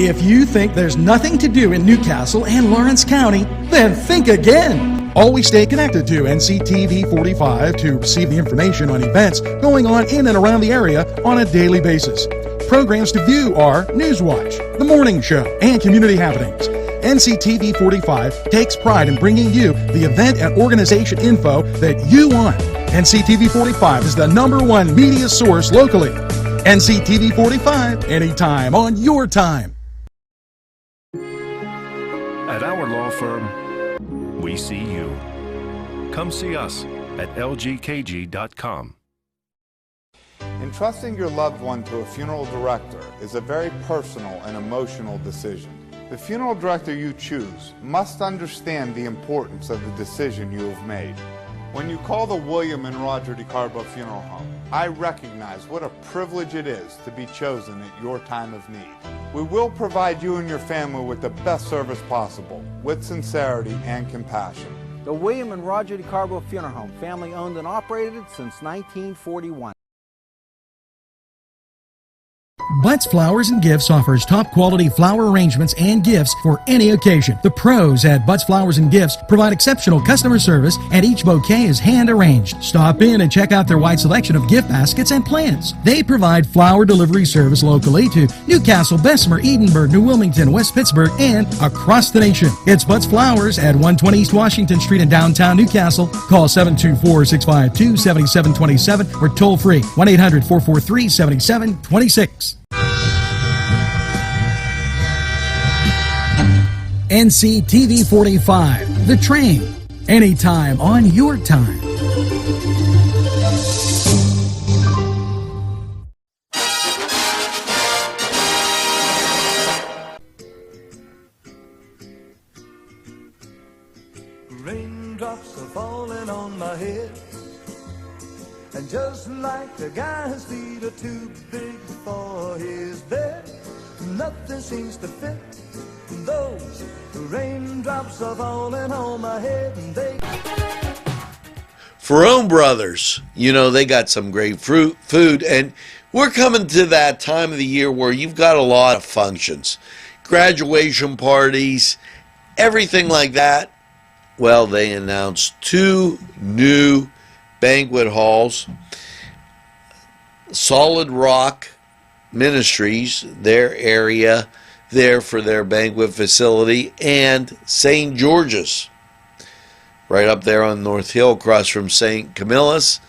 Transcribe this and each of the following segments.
If you think there's nothing to do in Newcastle and Lawrence County, then think again. Always stay connected to NCTV45 to receive the information on events going on in and around the area on a daily basis. Programs to view are NewsWatch, The Morning Show, and Community Happenings. NCTV45 takes pride in bringing you the event and organization info that you want. NCTV45 is the #1 media source locally. NCTV45, anytime on your time. At our law firm, we see you. Come see us at lgkg.com. Entrusting your loved one to a funeral director is a very personal and emotional decision. The funeral director you choose must understand the importance of the decision you have made. When you call the William and Roger DeCarbo Funeral Home, I recognize what a privilege it is to be chosen at your time of need. We will provide you and your family with the best service possible, with sincerity and compassion. The William and Roger DeCarbo Funeral Home, family owned and operated since 1941. Butts Flowers and Gifts offers top quality flower arrangements and gifts for any occasion. The pros at Butts Flowers and Gifts provide exceptional customer service, and each bouquet is hand arranged. Stop in and check out their wide selection of gift baskets and plants. They provide flower delivery service locally to Newcastle, Bessemer, Edinburgh, New Wilmington, West Pittsburgh, and across the nation. It's Butts Flowers at 120 East Washington Street in downtown Newcastle. Call 724-652-7727 or toll free 1-800-443-7726. NCTV45, The Train, anytime on your time. Raindrops are falling on my head, and just like the guy's feet are too big for his bed, nothing seems to fit. Those raindrops are falling on my head, and they... Ferrone Brothers, you know, they got some great food, and we're coming to that time of the year where you've got a lot of functions, graduation parties, everything like that. Well, they announced 2 new banquet halls. Solid Rock Ministries, their area there for their banquet facility, and St. George's, right up there on North Hill across from St. Camillus.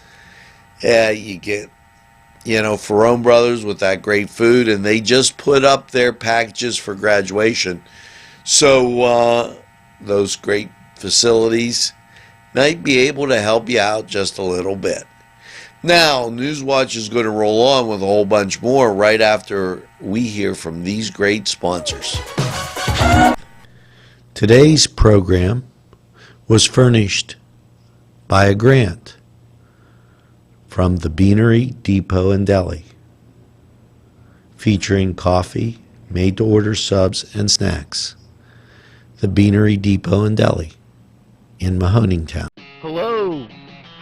You get, you know, Ferrone Brothers with that great food, and they just put up their packages for graduation. So those great facilities might be able to help you out just a little bit. Now, NewsWatch is going to roll on with a whole bunch more right after we hear from these great sponsors. Today's program was furnished by a grant from the Beanery Depot and Deli, featuring coffee, made-to-order subs, and snacks. The Beanery Depot and Deli in Mahoningtown. Hello,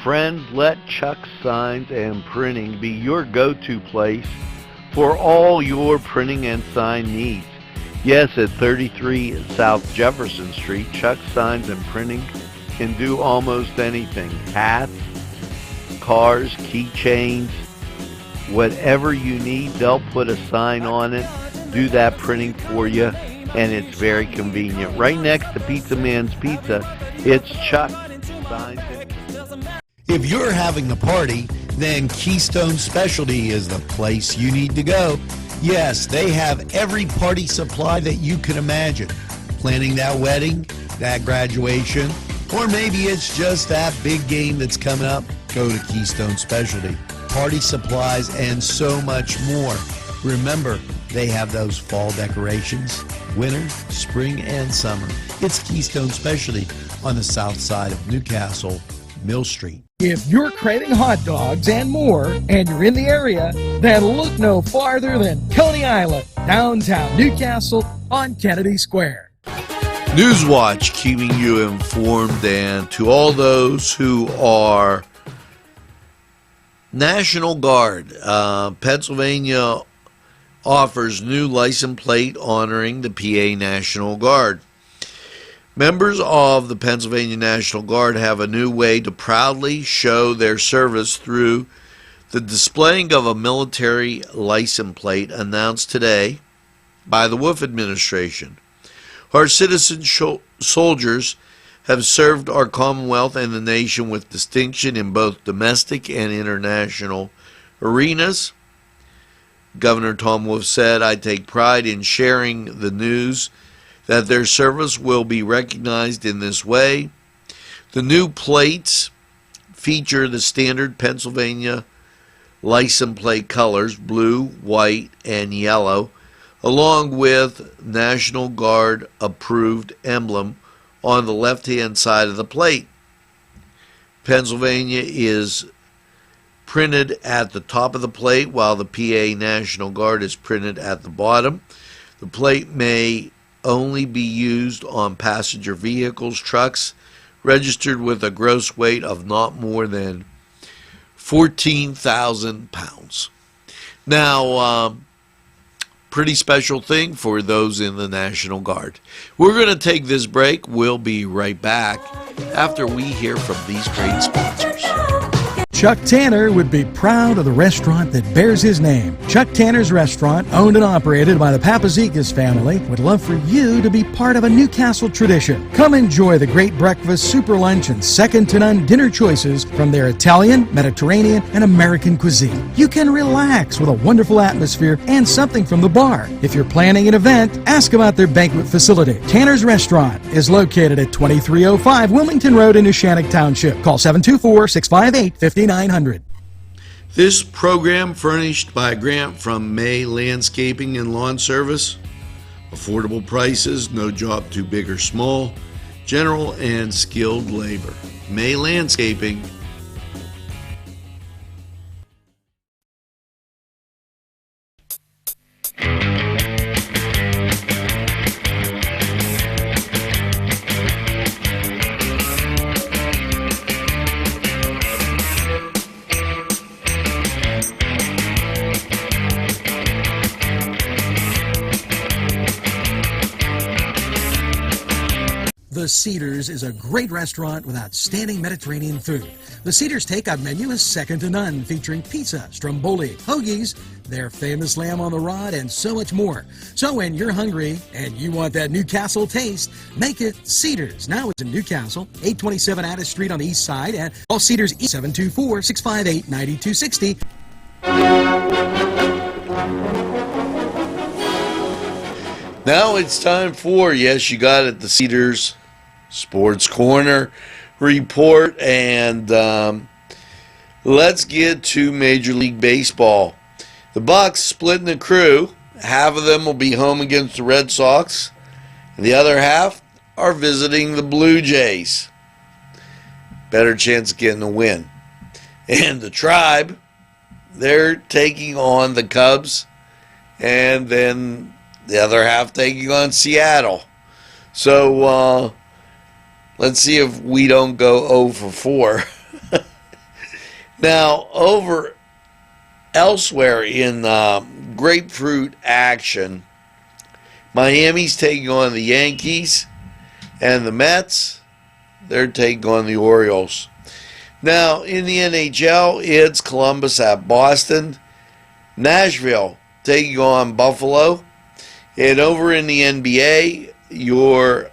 friend. Let Chuck Signs and Printing be your go-to place for all your printing and sign needs. Yes, at 33 South Jefferson Street, Chuck Signs and Printing can do almost anything. Hats, cars, keychains, whatever you need, they'll put a sign on it, do that printing for you, and it's very convenient. Right next to Pizza Man's Pizza, it's Chuck Signs and... If you're having a party, then Keystone Specialty is the place you need to go. Yes, they have every party supply that you can imagine. Planning that wedding, that graduation, or maybe it's just that big game that's coming up, go to Keystone Specialty. Party supplies and so much more. Remember, they have those fall decorations, winter, spring, and summer. It's Keystone Specialty on the south side of Newcastle, Mill Street. If you're craving hot dogs and more, and you're in the area, then look no farther than Coney Island, downtown Newcastle on Kennedy Square. NewsWatch keeping you informed, and to all those who are National Guard, Pennsylvania offers new license plate honoring the PA National Guard. Members of the Pennsylvania National Guard have a new way to proudly show their service through the displaying of a military license plate announced today by the Wolf administration. Our citizen soldiers have served our Commonwealth and the nation with distinction in both domestic and international arenas. Governor Tom Wolf said, "I take pride in sharing the news that their service will be recognized in this way." The new plates feature the standard Pennsylvania license plate colors, blue, white, and yellow, along with National Guard approved emblem on the left-hand side of the plate. Pennsylvania is printed at the top of the plate, while the PA National Guard is printed at the bottom. The plate may only be used on passenger vehicles, trucks, registered with a gross weight of not more than 14,000 pounds. Now, pretty special thing for those in the National Guard. We're going to take this break. We'll be right back after we hear from these great sponsors. Chuck Tanner would be proud of the restaurant that bears his name. Chuck Tanner's Restaurant, owned and operated by the Papazikas family, would love for you to be part of a Newcastle tradition. Come enjoy the great breakfast, super lunch, and second-to-none dinner choices from their Italian, Mediterranean, and American cuisine. You can relax with a wonderful atmosphere and something from the bar. If you're planning an event, ask about their banquet facility. Tanner's Restaurant is located at 2305 Wilmington Road in Neshannock Township. Call 724-658-5900. This program furnished by a grant from May Landscaping and Lawn Service. Affordable prices, no job too big or small, general and skilled labor. May Landscaping. The Cedars is a great restaurant with outstanding Mediterranean food. The Cedars takeout menu is second to none, featuring pizza, stromboli, hoagies, their famous lamb on the rod, and so much more. So when you're hungry and you want that Newcastle taste, make it Cedars. Now it's in Newcastle, 827 Addis Street on the east side, and call Cedars 724-658-9260. Now it's time for, yes, you got it, the Cedars Sports Corner report, and let's get to Major League Baseball. The Bucks splitting the crew. Half of them will be home against the Red Sox, and the other half are visiting the Blue Jays. Better chance of getting a win. And the Tribe, they're taking on the Cubs, and then the other half taking on Seattle. So let's see if we don't go 0 for 4. Now, over elsewhere in grapefruit action, Miami's taking on the Yankees, and the Mets, they're taking on the Orioles. Now, in the NHL, it's Columbus at Boston, Nashville taking on Buffalo, and over in the NBA, your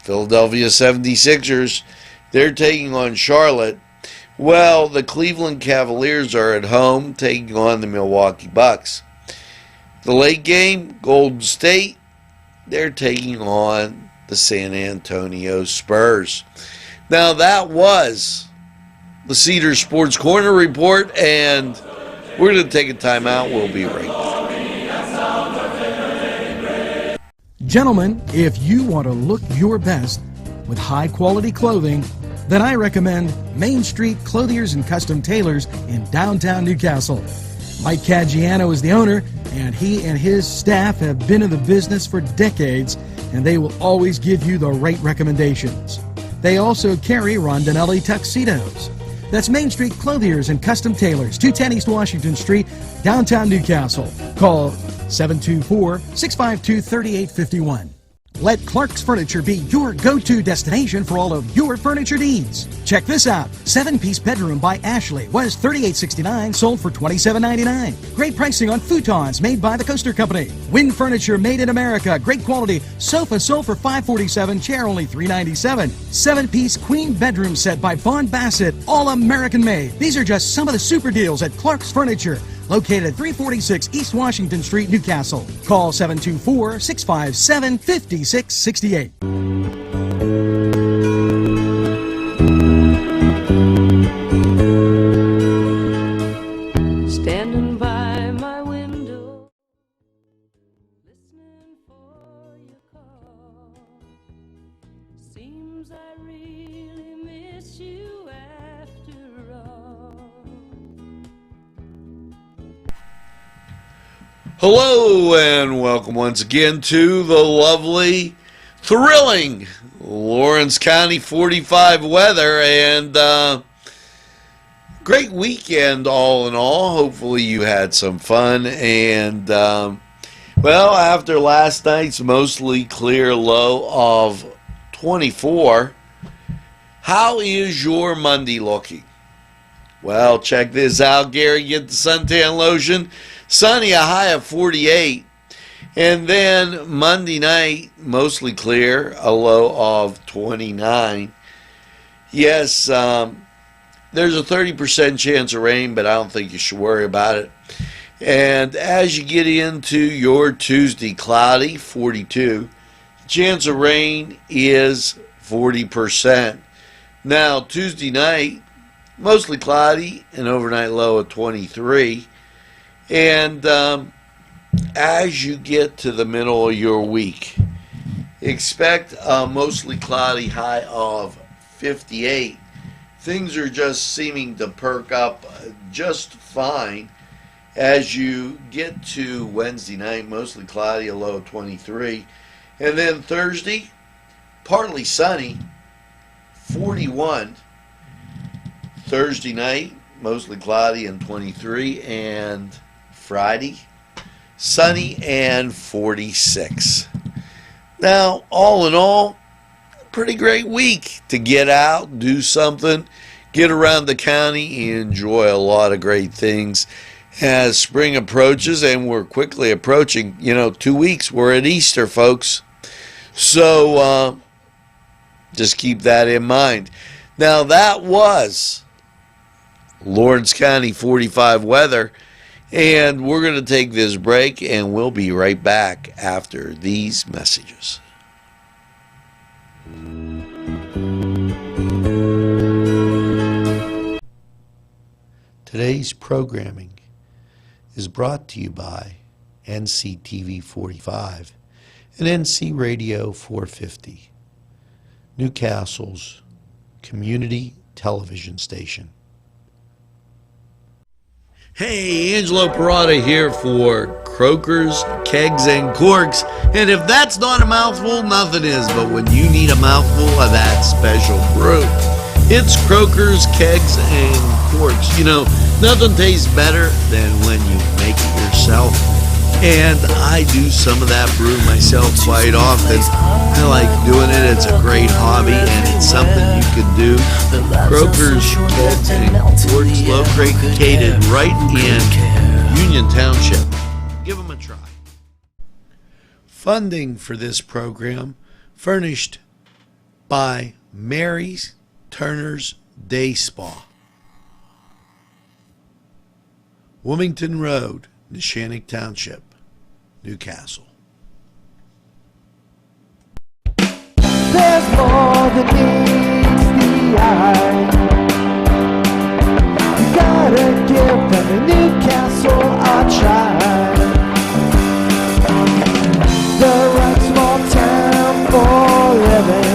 Philadelphia 76ers, they're taking on Charlotte. Well, the Cleveland Cavaliers are at home taking on the Milwaukee Bucks. The late game, Golden State, they're taking on the San Antonio Spurs. Now, that was the Cedars Sports Corner report, and we're going to take a time out. We'll be right back. Gentlemen, if you want to look your best with high-quality clothing, then I recommend Main Street Clothiers and Custom Tailors in downtown Newcastle. Mike Caggiano is the owner, and he and his staff have been in the business for decades, and they will always give you the right recommendations. They also carry Rondinelli tuxedos. That's Main Street Clothiers and Custom Tailors, 210 East Washington Street, downtown Newcastle. Call 724-652-3851. Let Clark's Furniture be your go-to destination for all of your furniture needs. Check this out. 7-piece bedroom by Ashley was $38.69, sold for $27.99. Great pricing on futons made by the Coaster Company. Wing Furniture made in America. Great quality. Sofa sold for $547, chair only $397. 7-piece queen bedroom set by Vaughn Bassett, all American made. These are just some of the super deals at Clark's Furniture, located at 346 East Washington Street, Newcastle. Call 724-657-5668. Standing by my window, listening for your call. Seems I really miss you after all. Hello and welcome once again to the lovely, thrilling Lawrence County 45 weather, and great weekend all in all. Hopefully you had some fun, and well, after last night's mostly clear low of 24, how is your Monday looking? Well, check this out, Gary. Get the suntan lotion. Sunny, a high of 48. And then Monday night, mostly clear, a low of 29. Yes, there's a 30% chance of rain, but I don't think you should worry about it. And as you get into your Tuesday, cloudy, 42. Chance of rain is 40%. Now, Tuesday night, mostly cloudy, an overnight low of 23. And as you get to the middle of your week, expect a mostly cloudy high of 58. Things are just seeming to perk up just fine as you get to Wednesday night, mostly cloudy, a low of 23. And then Thursday, partly sunny, 41. Thursday night, mostly cloudy and 23. And Friday, sunny and 46. Now, all in all, pretty great week to get out, do something, get around the county, enjoy a lot of great things as spring approaches, and we're quickly approaching, 2 weeks. We're at Easter, folks. So just keep that in mind. Now, that was Lawrence County 45 weather. And we're going to take this break, and we'll be right back after these messages. Today's programming is brought to you by NCTV45 and NC Radio 450, Newcastle's community television station. Hey, Angelo Perrotta here for Croakers, Kegs, and Corks. And if that's not a mouthful, nothing is. But when you need a mouthful of that special brew, it's Croakers, Kegs, and Corks. Nothing tastes better than when you make it yourself. And I do some of that brew myself quite often. I like doing it. It's a great hobby, and it's something you can do. Croakers, Kegs, and Corks, located right in Union Township. Give them a try. Funding for this program furnished by Mary's Turner's Day Spa, Wilmington Road, Neshannock Township, Newcastle. There's more than meets the eye. You gotta give them a Newcastle a try. The right small town for living.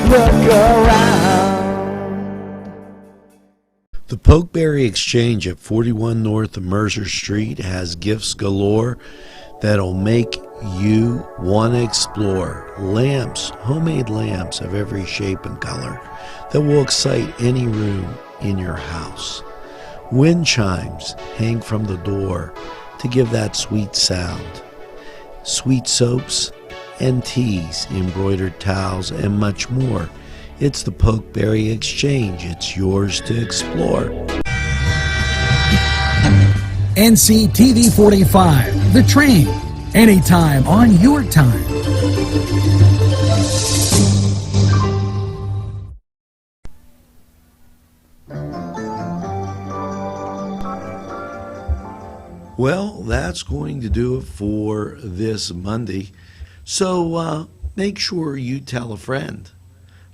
Look around. The Pokeberry Exchange at 41 North of Mercer Street has gifts galore. that'll make you want to explore. Lamps, homemade lamps of every shape and color that will excite any room in your house. Wind chimes hang from the door to give that sweet sound. Sweet soaps and teas, embroidered towels, and much more. It's the Pokeberry Exchange. It's yours to explore. NCTV45, The Train, anytime on your time. Well, that's going to do it for this Monday. So make sure you tell a friend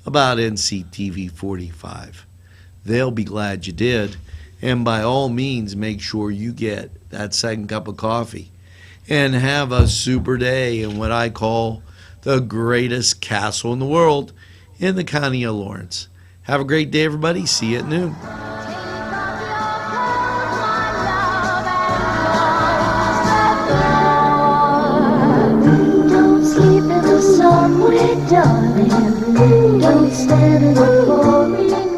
about NCTV45. They'll be glad you did. And by all means, make sure you get that second cup of coffee and have a super day in what I call the greatest castle in the world in the county of Lawrence. Have a great day, everybody. See you at noon. Don't sleep in the sun, darling. Don't stand in the pouring